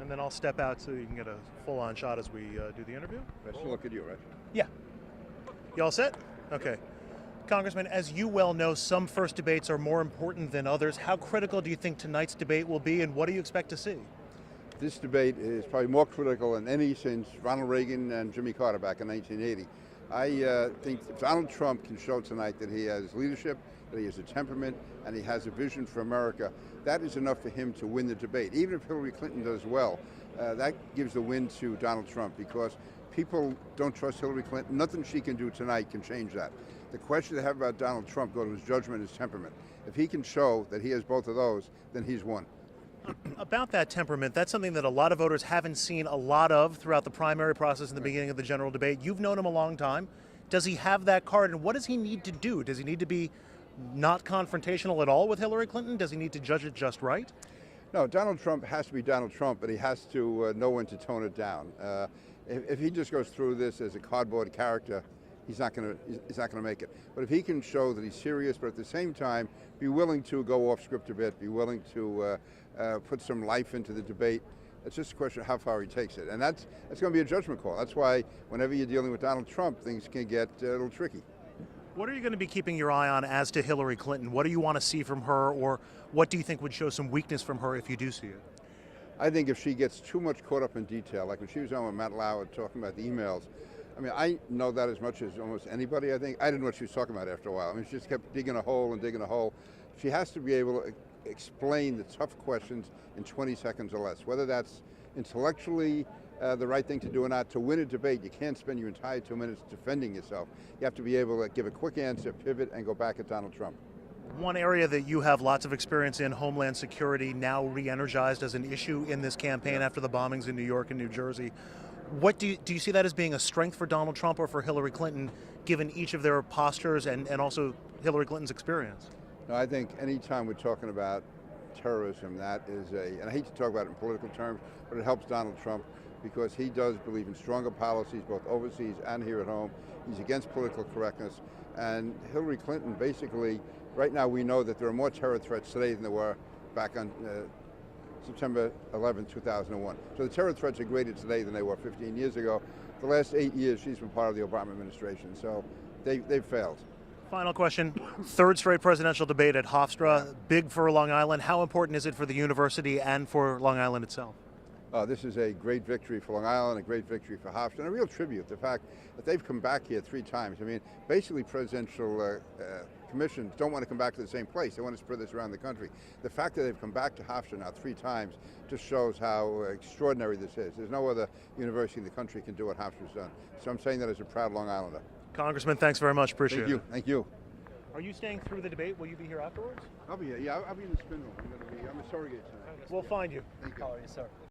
And then I'll step out so you can get a full-on shot as we do the interview. I still look at you, right? Yeah. You all set? Okay. Congressman, as you well know, some first debates are more important than others. How critical do you think tonight's debate will be, and what do you expect to see? This debate is probably more critical than any since Ronald Reagan and Jimmy Carter back in 1980. I think if Donald Trump can show tonight that he has leadership, that he has a temperament, and he has a vision for America, that is enough for him to win the debate. Even if Hillary Clinton does well, that gives the win to Donald Trump, because people don't trust Hillary Clinton. Nothing she can do tonight can change that. The question they have about Donald Trump go to his judgment, his temperament. If he can show that he has both of those, then he's won. About that temperament, that's something that a lot of voters haven't seen a lot of throughout the primary process in the beginning of the general debate. You've known him a long time. Does he have that card, and what does he need to do? Does he need to be not confrontational at all with Hillary Clinton? Does he need to judge it just right? No, Donald Trump has to be Donald Trump, but he has to know when to tone it down. If he just goes through this as a cardboard character, he's not going to make it. But if he can show that he's serious, but at the same time be willing to go off script a bit, be willing to put some life into the debate, it's just a question of how far he takes it. And that's going to be a judgment call. That's why whenever you're dealing with Donald Trump, things can get a little tricky. What are you going to be keeping your eye on as to Hillary Clinton? What do you want to see from her, or what do you think would show some weakness from her if you do see it? I think if she gets too much caught up in detail, like when she was on with Matt Lauer talking about the emails, I mean, I know that as much as almost anybody, I think. I didn't know what she was talking about after a while. I mean, she just kept digging a hole and digging a hole. She has to be able to explain the tough questions in 20 seconds or less, whether that's intellectually the right thing to do or not. To win a debate, you can't spend your entire 2 minutes defending yourself. You have to be able to give a quick answer, pivot, and go back at Donald Trump. One area that you have lots of experience in, Homeland Security, now re-energized as an issue in this campaign after the bombings in New York and New Jersey. What do you see that as being a strength for Donald Trump or for Hillary Clinton, given each of their postures and also Hillary Clinton's experience? No, I think anytime we're talking about terrorism, that is and I hate to talk about it in political terms, but it helps Donald Trump because he does believe in stronger policies both overseas and here at home. He's against political correctness. And Hillary Clinton, basically, right now we know that there are more terror threats today than there were back on September 11, 2001. So the terror threats are greater today than they were 15 years ago. The last 8 years, she's been part of the Obama administration, so they've failed. Final question. Third straight presidential debate at Hofstra, big for Long Island. How important is it for the university and for Long Island itself? This is a great victory for Long Island, a great victory for Hofstra, and a real tribute. The fact that they've come back here 3 times. I mean, basically presidential commissions don't want to come back to the same place. They want to spread this around the country. The fact that they've come back to Hofstra now 3 times just shows how extraordinary this is. There's no other university in the country can do what Hofstra's done. So I'm saying that as a proud Long Islander. Congressman, thanks very much. Appreciate it. Thank you. Are you staying through the debate? Will you be here afterwards? I'll be here. Yeah, I'll be in the spin room. I'm a surrogate tonight. We'll find you. Thank you. How are you, sir?